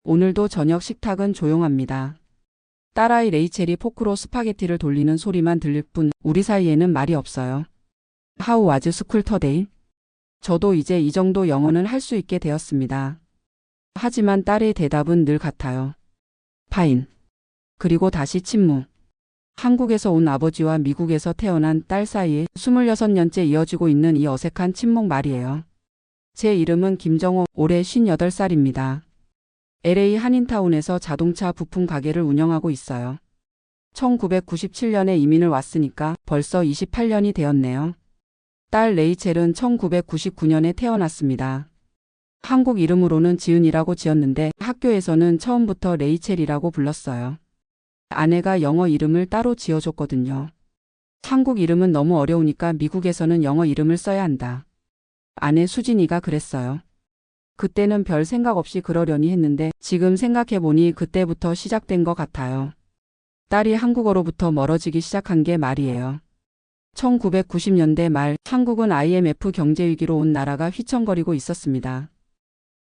오늘도 저녁 식탁은 조용합니다. 딸아이 레이첼이 포크로 스파게티를 돌리는 소리만 들릴 뿐 우리 사이에는 말이 없어요. How was school today? 저도 이제 이 정도 영어는 할 수 있게 되었습니다. 하지만 딸의 대답은 늘 같아요. Fine. 그리고 다시 침묵. 한국에서 온 아버지와 미국에서 태어난 딸 사이에 26년째 이어지고 있는 이 어색한 침묵 말이에요. 제 이름은 김정호, 올해 58살입니다. LA 한인타운에서 자동차 부품 가게를 운영하고 있어요. 1997년에 이민을 왔으니까 벌써 28년이 되었네요. 딸 레이첼은 1999년에 태어났습니다. 한국 이름으로는 지은이라고 지었는데 학교에서는 처음부터 레이첼이라고 불렀어요. 아내가 영어 이름을 따로 지어줬거든요. 한국 이름은 너무 어려우니까 미국에서는 영어 이름을 써야 한다. 아내 수진이가 그랬어요. 그때는 별 생각 없이 그러려니 했는데 지금 생각해보니 그때부터 시작된 것 같아요. 딸이 한국어로부터 멀어지기 시작한 게 말이에요. 1990년대 말 한국은 IMF 경제위기로 온 나라가 휘청거리고 있었습니다.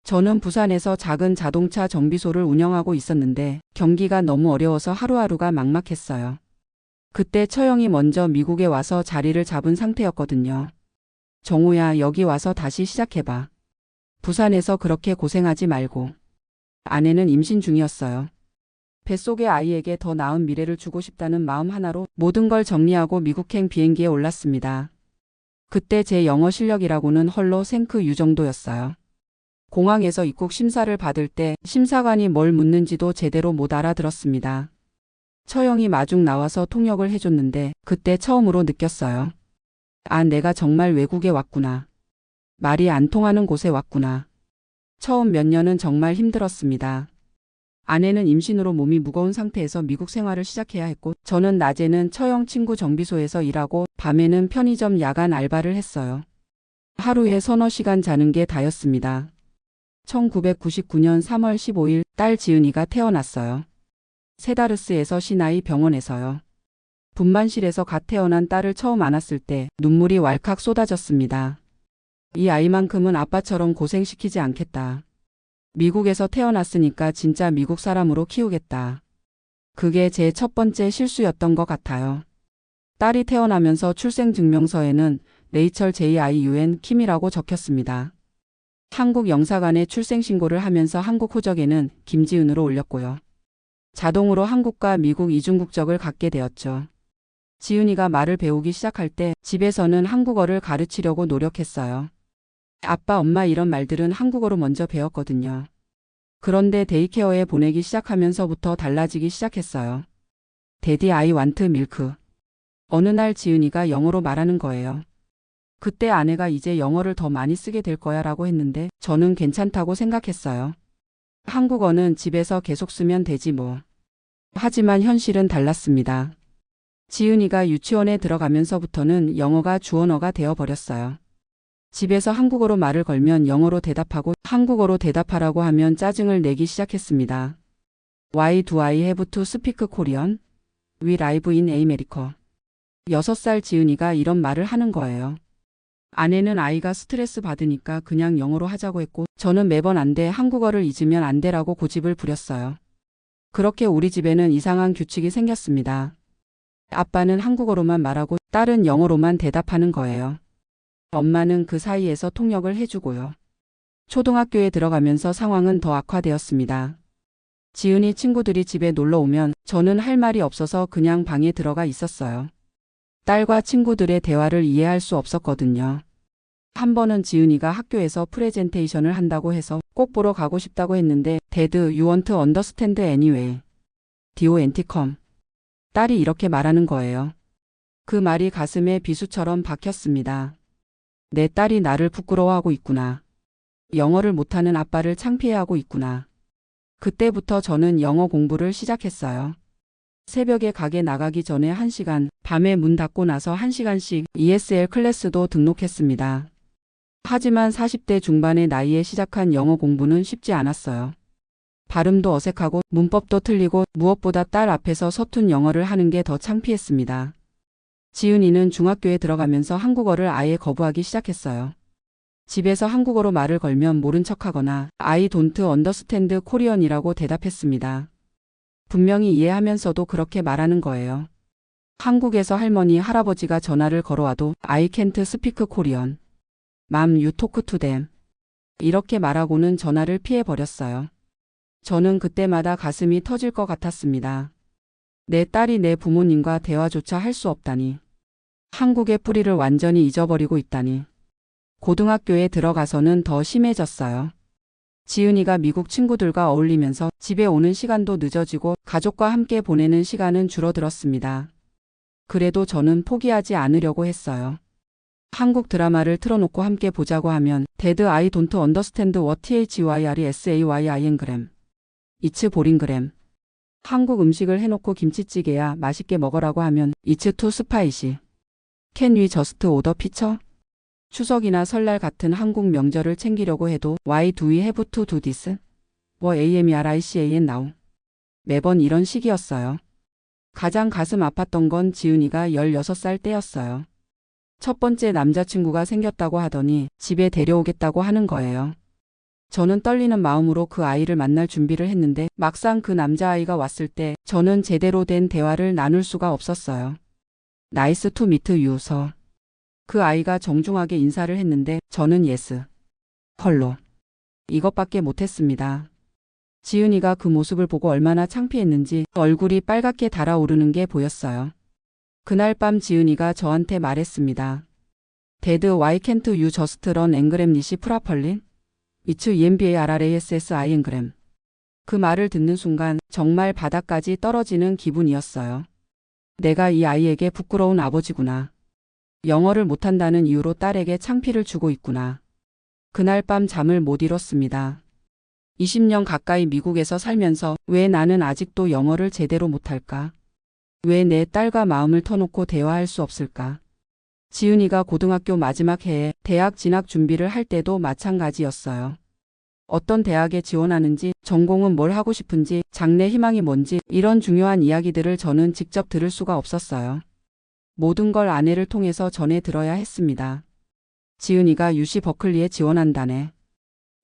저는 부산에서 작은 자동차 정비소를 운영하고 있었는데 경기가 너무 어려워서 하루하루가 막막했어요. 그때 처형이 먼저 미국에 와서 자리를 잡은 상태였거든요. 정우야, 여기 와서 다시 시작해봐. 부산에서 그렇게 고생하지 말고. 아내는 임신 중이었어요. 뱃속의 아이에게 더 나은 미래를 주고 싶다는 마음 하나로 모든 걸 정리하고 미국행 비행기에 올랐습니다. 그때 제 영어 실력이라고는 헐로 생크 유 정도였어요. 공항에서 입국 심사를 받을 때 심사관이 뭘 묻는지도 제대로 못 알아들었습니다. 처형이 마중 나와서 통역을 해줬는데 그때 처음으로 느꼈어요. 아, 내가 정말 외국에 왔구나. 말이 안 통하는 곳에 왔구나. 처음 몇 년은 정말 힘들었습니다. 아내는 임신으로 몸이 무거운 상태에서 미국 생활을 시작해야 했고 저는 낮에는 처형 친구 정비소에서 일하고 밤에는 편의점 야간 알바를 했어요. 하루에 서너 시간 자는 게 다였습니다. 1999년 3월 15일 딸 지은이가 태어났어요. 세다르스에서 시나이 병원에서요. 분만실에서 갓 태어난 딸을 처음 안았을 때 눈물이 왈칵 쏟아졌습니다. 이 아이만큼은 아빠처럼 고생시키지 않겠다. 미국에서 태어났으니까 진짜 미국 사람으로 키우겠다. 그게 제 첫 번째 실수였던 것 같아요. 딸이 태어나면서 출생증명서에는 레이철 JIUN 킴이라고 적혔습니다. 한국 영사관에 출생신고를 하면서 한국 호적에는 김지은으로 올렸고요. 자동으로 한국과 미국 이중국적을 갖게 되었죠. 지은이가 말을 배우기 시작할 때 집에서는 한국어를 가르치려고 노력했어요. 아빠, 엄마 이런 말들은 한국어로 먼저 배웠거든요. 그런데 데이케어에 보내기 시작하면서부터 달라지기 시작했어요. 데디 아이 완트 밀크. 어느 날 지은이가 영어로 말하는 거예요. 그때 아내가 이제 영어를 더 많이 쓰게 될 거야 라고 했는데 저는 괜찮다고 생각했어요. 한국어는 집에서 계속 쓰면 되지 뭐. 하지만 현실은 달랐습니다. 지은이가 유치원에 들어가면서부터는 영어가 주어어가 되어버렸어요. 집에서 한국어로 말을 걸면 영어로 대답하고 한국어로 대답하라고 하면 짜증을 내기 시작했습니다. Why do I have to speak Korean? We live in America. 6살 지은이가 이런 말을 하는 거예요. 아내는 아이가 스트레스 받으니까 그냥 영어로 하자고 했고 저는 매번 안 돼, 한국어를 잊으면 안 돼라고 고집을 부렸어요. 그렇게 우리 집에는 이상한 규칙이 생겼습니다. 아빠는 한국어로만 말하고 딸은 영어로만 대답하는 거예요. 엄마는 그 사이에서 통역을 해주고요. 초등학교에 들어가면서 상황은 더 악화되었습니다. 지은이 친구들이 집에 놀러 오면 저는 할 말이 없어서 그냥 방에 들어가 있었어요. 딸과 친구들의 대화를 이해할 수 없었거든요. 한 번은 지은이가 학교에서 프레젠테이션을 한다고 해서 꼭 보러 가고 싶다고 했는데 Dad, you won't understand anyway. DONTcom. 딸이 이렇게 말하는 거예요. 그 말이 가슴에 비수처럼 박혔습니다. 내 딸이 나를 부끄러워하고 있구나. 영어를 못하는 아빠를 창피해하고 있구나. 그때부터 저는 영어 공부를 시작했어요. 새벽에 가게 나가기 전에 1시간, 밤에 문 닫고 나서 1시간씩 ESL 클래스도 등록했습니다. 하지만 40대 중반의 나이에 시작한 영어 공부는 쉽지 않았어요. 발음도 어색하고 문법도 틀리고 무엇보다 딸 앞에서 서툰 영어를 하는 게 더 창피했습니다. 지은이는 중학교에 들어가면서 한국어를 아예 거부하기 시작했어요. 집에서 한국어로 말을 걸면 모른 척하거나 I don't understand Korean이라고 대답했습니다. 분명히 이해하면서도 그렇게 말하는 거예요. 한국에서 할머니, 할아버지가 전화를 걸어와도 I can't speak Korean. Mom, you talk to them. 이렇게 말하고는 전화를 피해버렸어요. 저는 그때마다 가슴이 터질 것 같았습니다. 내 딸이 내 부모님과 대화조차 할 수 없다니. 한국의 뿌리를 완전히 잊어버리고 있다니. 고등학교에 들어가서는 더 심해졌어요. 지은이가 미국 친구들과 어울리면서 집에 오는 시간도 늦어지고 가족과 함께 보내는 시간은 줄어들었습니다. 그래도 저는 포기하지 않으려고 했어요. 한국 드라마를 틀어놓고 함께 보자고 하면 Dad, I don't understand what HYRESAYINgram. It's boringgram. 한국 음식을 해놓고 김치찌개야 맛있게 먹으라고 하면 It's too spicy. Can we just order pizza? 추석이나 설날 같은 한국 명절을 챙기려고 해도 Why do we have to do this? 뭐 AMERICAN now. 매번 이런 식이었어요. 가장 가슴 아팠던 건 지은이가 16살 때였어요. 첫 번째 남자친구가 생겼다고 하더니 집에 데려오겠다고 하는 거예요. 저는 떨리는 마음으로 그 아이를 만날 준비를 했는데 막상 그 남자아이가 왔을 때 저는 제대로 된 대화를 나눌 수가 없었어요. Nice to meet you, sir. 그 아이가 정중하게 인사를 했는데 저는 yes, hello. 이것밖에 못했습니다. 지은이가 그 모습을 보고 얼마나 창피했는지 얼굴이 빨갛게 달아오르는 게 보였어요. 그날 밤 지은이가 저한테 말했습니다. Dad, why can't you just run engram this properly? It's EMBARRASSINgram. 그 말을 듣는 순간 정말 바닥까지 떨어지는 기분이었어요. 내가 이 아이에게 부끄러운 아버지구나. 영어를 못한다는 이유로 딸에게 창피를 주고 있구나. 그날 밤 잠을 못 이뤘습니다. 20년 가까이 미국에서 살면서 왜 나는 아직도 영어를 제대로 못할까? 왜 내 딸과 마음을 터놓고 대화할 수 없을까? 지은이가 고등학교 마지막 해에 대학 진학 준비를 할 때도 마찬가지였어요. 어떤 대학에 지원하는지, 전공은 뭘 하고 싶은지, 장래 희망이 뭔지 이런 중요한 이야기들을 저는 직접 들을 수가 없었어요. 모든 걸 아내를 통해서 전해 들어야 했습니다. 지은이가 UC 버클리에 지원한다네.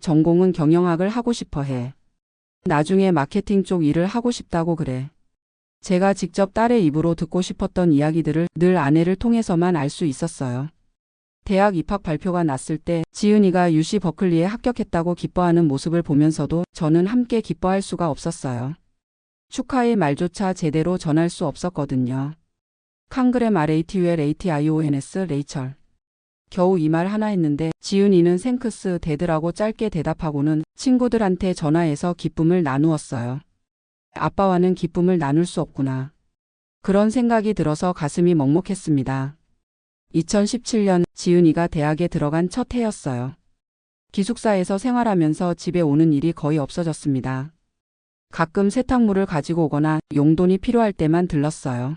전공은 경영학을 하고 싶어 해. 나중에 마케팅 쪽 일을 하고 싶다고 그래. 제가 직접 딸의 입으로 듣고 싶었던 이야기들을 늘 아내를 통해서만 알 수 있었어요. 대학 입학 발표가 났을 때 지은이가 UC 버클리에 합격했다고 기뻐하는 모습을 보면서도 저는 함께 기뻐할 수가 없었어요. 축하의 말조차 제대로 전할 수 없었거든요. 칸그램 RATULATIONS 레이철. 겨우 이 말 하나 했는데 지은이는 생크스 데드라고 짧게 대답하고는 친구들한테 전화해서 기쁨을 나누었어요. 아빠와는 기쁨을 나눌 수 없구나. 그런 생각이 들어서 가슴이 먹먹했습니다. 2017년 지은이가 대학에 들어간 첫 해였어요. 기숙사에서 생활하면서 집에 오는 일이 거의 없어졌습니다. 가끔 세탁물을 가지고 오거나 용돈이 필요할 때만 들렀어요.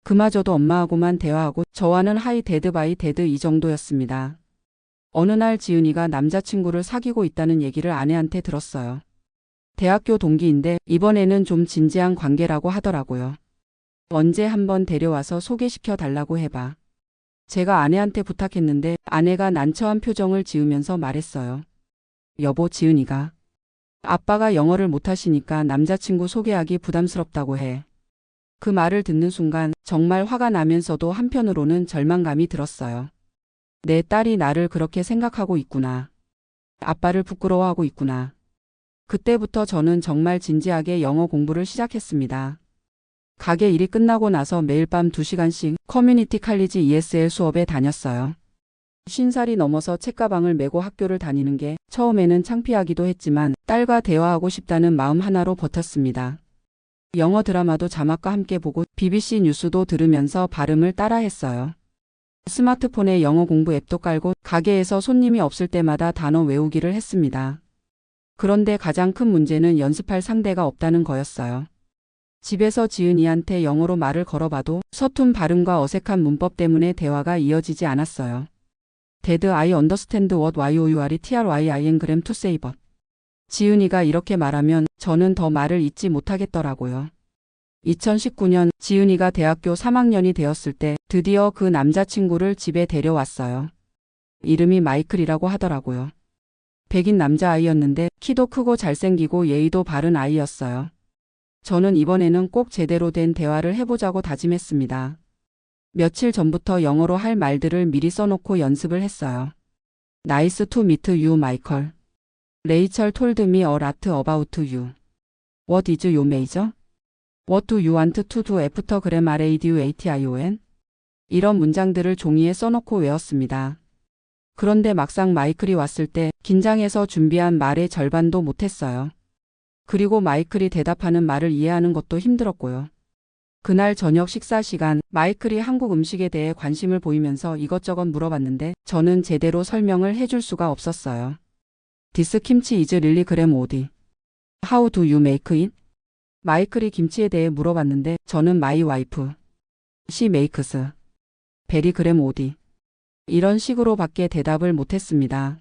그마저도 엄마하고만 대화하고 저와는 하이 데드 바이 데드 이 정도였습니다. 어느 날 지은이가 남자친구를 사귀고 있다는 얘기를 아내한테 들었어요. 대학교 동기인데 이번에는 좀 진지한 관계라고 하더라고요. 언제 한번 데려와서 소개시켜 달라고 해봐. 제가 아내한테 부탁했는데 아내가 난처한 표정을 지으면서 말했어요. 여보, 지은이가 아빠가 영어를 못하시니까 남자친구 소개하기 부담스럽다고 해. 그 말을 듣는 순간 정말 화가 나면서도 한편으로는 절망감이 들었어요. 내 딸이 나를 그렇게 생각하고 있구나. 아빠를 부끄러워하고 있구나. 그때부터 저는 정말 진지하게 영어 공부를 시작했습니다. 가게 일이 끝나고 나서 매일 밤 2시간씩 커뮤니티 칼리지 ESL 수업에 다녔어요. 50살이 넘어서 책가방을 메고 학교를 다니는 게 처음에는 창피하기도 했지만 딸과 대화하고 싶다는 마음 하나로 버텼습니다. 영어 드라마도 자막과 함께 보고 BBC 뉴스도 들으면서 발음을 따라했어요. 스마트폰에 영어 공부 앱도 깔고 가게에서 손님이 없을 때마다 단어 외우기를 했습니다. 그런데 가장 큰 문제는 연습할 상대가 없다는 거였어요. 집에서 지은이한테 영어로 말을 걸어봐도 서툰 발음과 어색한 문법 때문에 대화가 이어지지 않았어요. Dad, I understand what YOURTRYINgram to say but. 지은이가 이렇게 말하면 저는 더 말을 잇지 못하겠더라고요. 2019년 지은이가 대학교 3학년이 되었을 때 드디어 그 남자친구를 집에 데려왔어요. 이름이 마이클이라고 하더라고요. 백인 남자아이였는데 키도 크고 잘생기고 예의도 바른 아이였어요. 저는 이번에는 꼭 제대로 된 대화를 해보자고 다짐했습니다. 며칠 전부터 영어로 할 말들을 미리 써놓고 연습을 했어요. Nice to meet you, Michael. Rachel told me a lot about you. What is your major? What do you want to do after graduation? 이런 문장들을 종이에 써놓고 외웠습니다. 그런데 막상 마이클이 왔을 때 긴장해서 준비한 말의 절반도 못했어요. 그리고 마이클이 대답하는 말을 이해하는 것도 힘들었고요. 그날 저녁 식사 시간 마이클이 한국 음식에 대해 관심을 보이면서 이것저것 물어봤는데 저는 제대로 설명을 해줄 수가 없었어요. This kimchi is really gram old. How do you make it? 마이클이 김치에 대해 물어봤는데 저는 my wife. She makes. very gram old. 이런 식으로 밖에 대답을 못했습니다.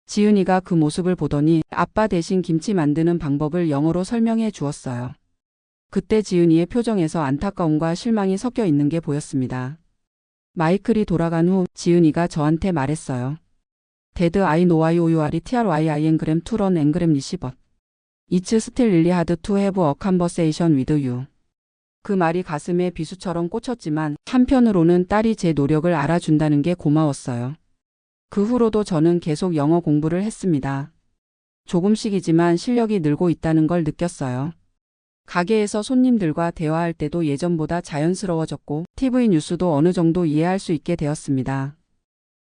지은이가 그 모습을 보더니 아빠 대신 김치 만드는 방법을 영어로 설명해 주었어요. 그때 지은이의 표정에서 안타까움과 실망이 섞여 있는 게 보였습니다. 마이클이 돌아간 후 지은이가 저한테 말했어요. Dad, I know you are trying to run English but it's still really hard to have a conversation with you. 그 말이 가슴에 비수처럼 꽂혔지만 한편으로는 딸이 제 노력을 알아준다는 게 고마웠어요. 그 후로도 저는 계속 영어 공부를 했습니다. 조금씩이지만 실력이 늘고 있다는 걸 느꼈어요. 가게에서 손님들과 대화할 때도 예전보다 자연스러워졌고 TV 뉴스도 어느 정도 이해할 수 있게 되었습니다.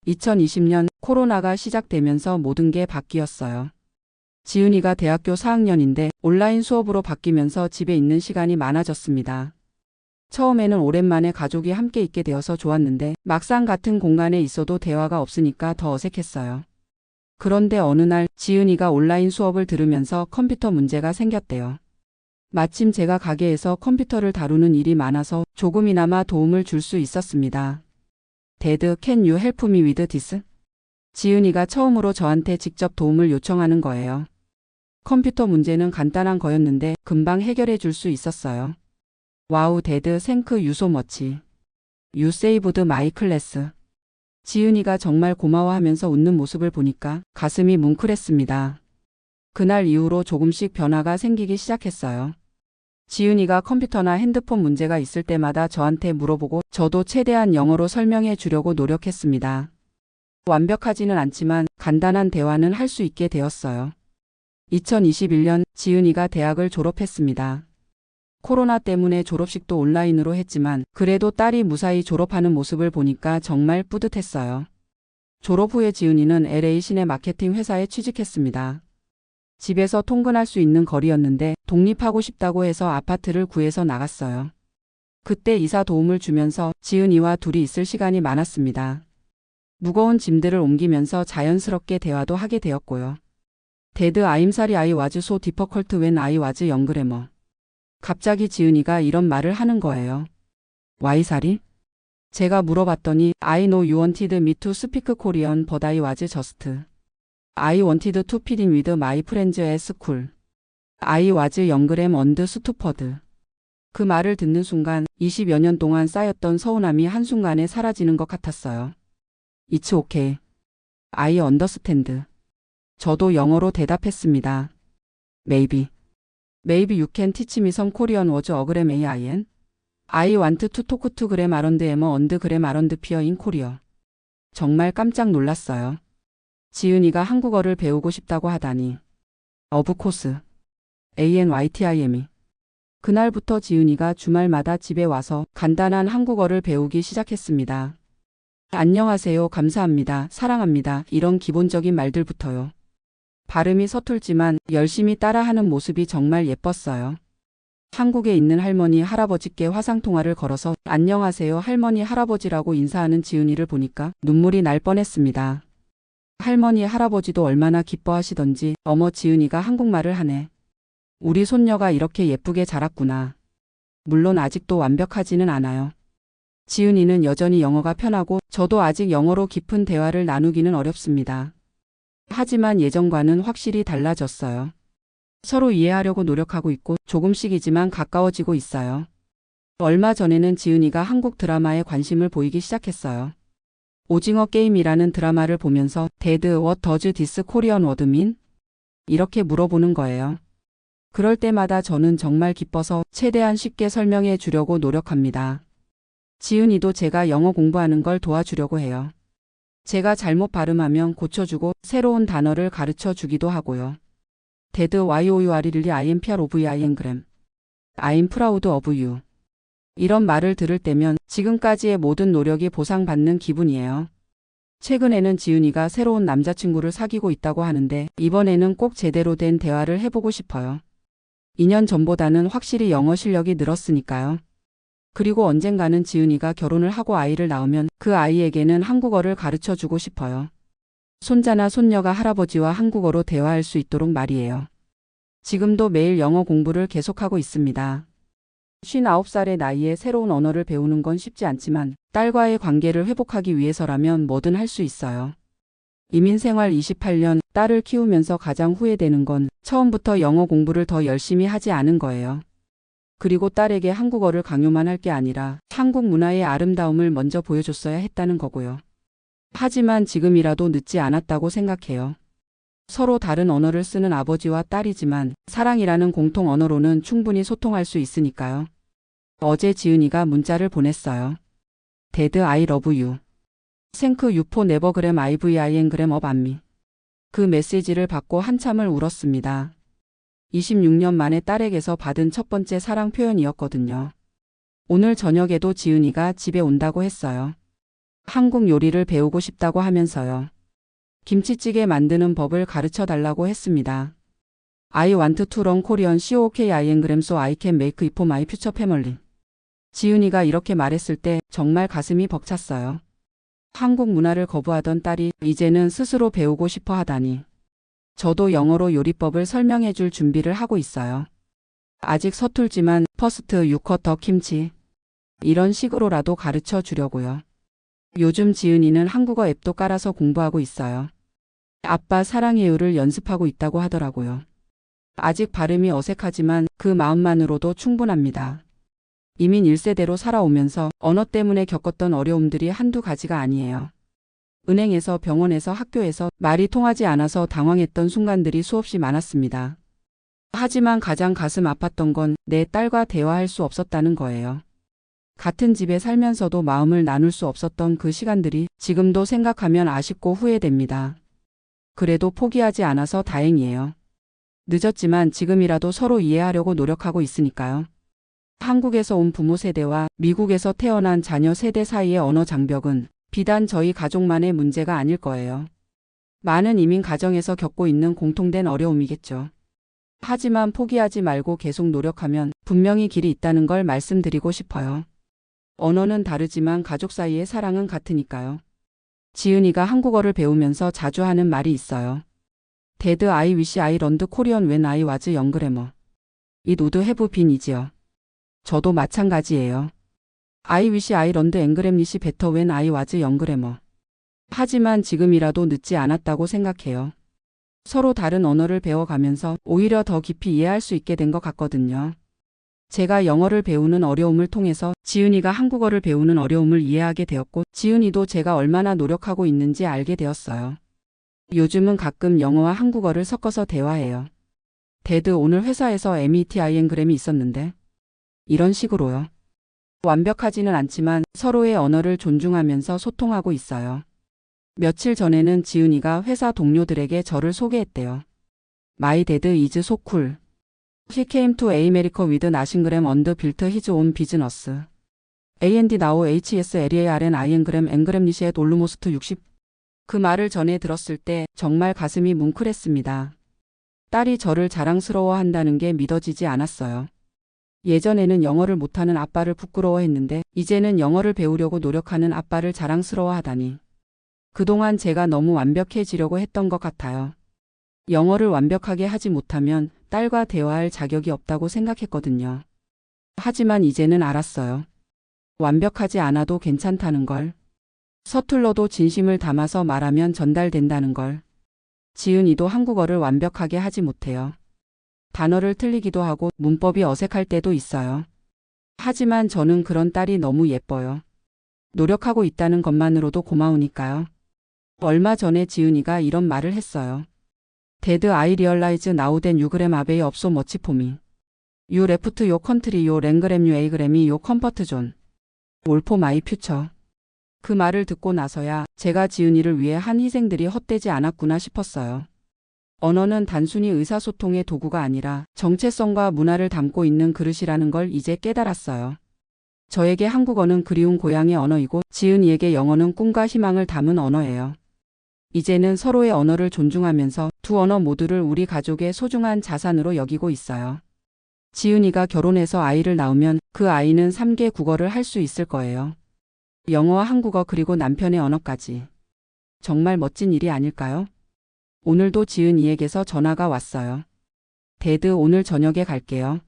2020년 코로나가 시작되면서 모든 게 바뀌었어요. 지은이가 대학교 4학년인데 온라인 수업으로 바뀌면서 집에 있는 시간이 많아졌습니다. 처음에는 오랜만에 가족이 함께 있게 되어서 좋았는데 막상 같은 공간에 있어도 대화가 없으니까 더 어색했어요. 그런데 어느 날 지은이가 온라인 수업을 들으면서 컴퓨터 문제가 생겼대요. 마침 제가 가게에서 컴퓨터를 다루는 일이 많아서 조금이나마 도움을 줄 수 있었습니다. Dad, can you help me with this? 지은이가 처음으로 저한테 직접 도움을 요청하는 거예요. 컴퓨터 문제는 간단한 거였는데 금방 해결해 줄 수 있었어요. 와우, Dad, thank you so much. You saved my class. 지은이가 정말 고마워하면서 웃는 모습을 보니까 가슴이 뭉클했습니다. 그날 이후로 조금씩 변화가 생기기 시작했어요. 지은이가 컴퓨터나 핸드폰 문제가 있을 때마다 저한테 물어보고 저도 최대한 영어로 설명해 주려고 노력했습니다. 완벽하지는 않지만 간단한 대화는 할 수 있게 되었어요. 2021년 지은이가 대학을 졸업했습니다. 코로나 때문에 졸업식도 온라인으로 했지만 그래도 딸이 무사히 졸업하는 모습을 보니까 정말 뿌듯했어요. 졸업 후에 지은이는 LA 시내 마케팅 회사에 취직했습니다. 집에서 통근할 수 있는 거리였는데 독립하고 싶다고 해서 아파트를 구해서 나갔어요. 그때 이사 도움을 주면서 지은이와 둘이 있을 시간이 많았습니다. 무거운 짐들을 옮기면서 자연스럽게 대화도 하게 되었고요. Dad, I'm sorry I was so difficult when I was younger. 갑자기 지은이가 이런 말을 하는 거예요. Why sorry? 제가 물어봤더니 I know you wanted me to speak Korean but I was just. I wanted to fit in with my friends at school. I was younger and stupid. 그 말을 듣는 순간 20여 년 동안 쌓였던 서운함이 한순간에 사라지는 것 같았어요. It's okay. I understand. 저도 영어로 대답했습니다. Maybe. Maybe you can teach me some Korean words 어그램 AIN. I want to talk to gram around M and gram around P in Korea. 정말 깜짝 놀랐어요. 지은이가 한국어를 배우고 싶다고 하다니. Of course. ANYTIME. 그날부터 지은이가 주말마다 집에 와서 간단한 한국어를 배우기 시작했습니다. 안녕하세요, 감사합니다, 사랑합니다 이런 기본적인 말들부터요. 발음이 서툴지만 열심히 따라하는 모습이 정말 예뻤어요. 한국에 있는 할머니 할아버지께 화상통화를 걸어서 안녕하세요 할머니 할아버지라고 인사하는 지은이를 보니까 눈물이 날 뻔했습니다. 할머니 할아버지도 얼마나 기뻐하시던지 어머 지은이가 한국말을 하네. 우리 손녀가 이렇게 예쁘게 자랐구나. 물론 아직도 완벽하지는 않아요. 지은이는 여전히 영어가 편하고 저도 아직 영어로 깊은 대화를 나누기는 어렵습니다. 하지만 예전과는 확실히 달라졌어요. 서로 이해하려고 노력하고 있고 조금씩이지만 가까워지고 있어요. 얼마 전에는 지은이가 한국 드라마에 관심을 보이기 시작했어요. 오징어 게임이라는 드라마를 보면서 데드 what does this Korean word mean? 이렇게 물어보는 거예요. 그럴 때마다 저는 정말 기뻐서 최대한 쉽게 설명해 주려고 노력합니다. 지은이도 제가 영어 공부하는 걸 도와주려고 해요. 제가 잘못 발음하면 고쳐주고 새로운 단어를 가르쳐 주기도 하고요. 데드 YOUR이 I am proud of you I am I'm proud of you. 이런 말을 들을 때면 지금까지의 모든 노력이 보상받는 기분이에요. 최근에는 지은이가 새로운 남자친구를 사귀고 있다고 하는데 이번에는 꼭 제대로 된 대화를 해보고 싶어요. 2년 전보다는 확실히 영어 실력이 늘었으니까요. 그리고 언젠가는 지은이가 결혼을 하고 아이를 낳으면 그 아이에게는 한국어를 가르쳐 주고 싶어요. 손자나 손녀가 할아버지와 한국어로 대화할 수 있도록 말이에요. 지금도 매일 영어 공부를 계속하고 있습니다. 59살의 나이에 새로운 언어를 배우는 건 쉽지 않지만 딸과의 관계를 회복하기 위해서라면 뭐든 할 수 있어요. 이민 생활 28년, 딸을 키우면서 가장 후회되는 건 처음부터 영어 공부를 더 열심히 하지 않은 거예요. 그리고 딸에게 한국어를 강요만 할 게 아니라 한국 문화의 아름다움을 먼저 보여줬어야 했다는 거고요. 하지만 지금이라도 늦지 않았다고 생각해요. 서로 다른 언어를 쓰는 아버지와 딸이지만 사랑이라는 공통 언어로는 충분히 소통할 수 있으니까요. 어제 지은이가 문자를 보냈어요. 데드 I love you. Thank you for never gram IVIN gram of me. 그 메시지를 받고 한참을 울었습니다. 26년 만에 딸에게서 받은 첫 번째 사랑 표현이었거든요. 오늘 저녁에도 지은이가 집에 온다고 했어요. 한국 요리를 배우고 싶다고 하면서요. 김치찌개 만드는 법을 가르쳐 달라고 했습니다. I want to learn Korean COKIN gram so I can make it for my future family. 지은이가 이렇게 말했을 때 정말 가슴이 벅찼어요. 한국 문화를 거부하던 딸이 이제는 스스로 배우고 싶어 하다니. 저도 영어로 요리법을 설명해 줄 준비를 하고 있어요. 아직 서툴지만 퍼스트 유커터 김치. 이런 식으로라도 가르쳐 주려고요. 요즘 지은이는 한국어 앱도 깔아서 공부하고 있어요. 아빠 사랑해요를 연습하고 있다고 하더라고요. 아직 발음이 어색하지만 그 마음만으로도 충분합니다. 이민 1세대로 살아오면서 언어 때문에 겪었던 어려움들이 한두 가지가 아니에요. 은행에서 병원에서 학교에서 말이 통하지 않아서 당황했던 순간들이 수없이 많았습니다. 하지만 가장 가슴 아팠던 건 내 딸과 대화할 수 없었다는 거예요. 같은 집에 살면서도 마음을 나눌 수 없었던 그 시간들이 지금도 생각하면 아쉽고 후회됩니다. 그래도 포기하지 않아서 다행이에요. 늦었지만 지금이라도 서로 이해하려고 노력하고 있으니까요. 한국에서 온 부모 세대와 미국에서 태어난 자녀 세대 사이의 언어 장벽은 비단 저희 가족만의 문제가 아닐 거예요. 많은 이민 가정에서 겪고 있는 공통된 어려움이겠죠. 하지만 포기하지 말고 계속 노력하면 분명히 길이 있다는 걸 말씀드리고 싶어요. 언어는 다르지만 가족 사이의 사랑은 같으니까요. 지은이가 한국어를 배우면서 자주 하는 말이 있어요. Dad, I wish I learned Korean when I was younger. It would have been easier. 저도 마찬가지예요. I wish I learned English better when I was younger. 하지만 지금이라도 늦지 않았다고 생각해요. 서로 다른 언어를 배워가면서 오히려 더 깊이 이해할 수 있게 된 것 같거든요. 제가 영어를 배우는 어려움을 통해서 지은이가 한국어를 배우는 어려움을 이해하게 되었고 지은이도 제가 얼마나 노력하고 있는지 알게 되었어요. 요즘은 가끔 영어와 한국어를 섞어서 대화해요. 데드 오늘 회사에서 meeting 그램이 있었는데 이런 식으로요. 완벽하지는 않지만 서로의 언어를 존중하면서 소통하고 있어요. 며칠 전에는 지은이가 회사 동료들에게 저를 소개했대요. My dad is so cool. He came to America with nothing and built his own business. And now HSLEARN INgram English at almost 60. 그 말을 전해 들었을 때 정말 가슴이 뭉클했습니다. 딸이 저를 자랑스러워한다는 게 믿어지지 않았어요. 예전에는 영어를 못하는 아빠를 부끄러워했는데 이제는 영어를 배우려고 노력하는 아빠를 자랑스러워하다니. 그동안 제가 너무 완벽해지려고 했던 것 같아요. 영어를 완벽하게 하지 못하면 딸과 대화할 자격이 없다고 생각했거든요. 하지만 이제는 알았어요. 완벽하지 않아도 괜찮다는 걸. 서툴러도 진심을 담아서 말하면 전달된다는 걸. 지은이도 한국어를 완벽하게 하지 못해요. 단어를 틀리기도 하고 문법이 어색할 때도 있어요. 하지만 저는 그런 딸이 너무 예뻐요. 노력하고 있다는 것만으로도 고마우니까요. 얼마 전에 지은이가 이런 말을 했어요. Dad, I realize now that you gram away up so much for me. You left your country, your langram, your agram, your comfort zone. All for my future. 그 말을 듣고 나서야 제가 지은이를 위해 한 희생들이 헛되지 않았구나 싶었어요. 언어는 단순히 의사소통의 도구가 아니라 정체성과 문화를 담고 있는 그릇이라는 걸 이제 깨달았어요. 저에게 한국어는 그리운 고향의 언어이고 지은이에게 영어는 꿈과 희망을 담은 언어예요. 이제는 서로의 언어를 존중하면서 두 언어 모두를 우리 가족의 소중한 자산으로 여기고 있어요. 지은이가 결혼해서 아이를 낳으면 그 아이는 3개 국어를 할 수 있을 거예요. 영어와 한국어 그리고 남편의 언어까지. 정말 멋진 일이 아닐까요? 오늘도 지은이에게서 전화가 왔어요. 데드, 오늘 저녁에 갈게요.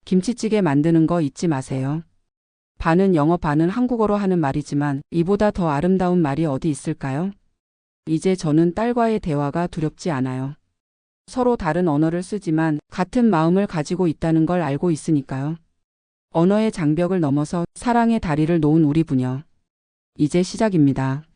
김치찌개 만드는 거 잊지 마세요. 반은 영어 반은 한국어로 하는 말이지만 이보다 더 아름다운 말이 어디 있을까요? 이제 저는 딸과의 대화가 두렵지 않아요. 서로 다른 언어를 쓰지만 같은 마음을 가지고 있다는 걸 알고 있으니까요. 언어의 장벽을 넘어서 사랑의 다리를 놓은 우리 부녀. 이제 시작입니다.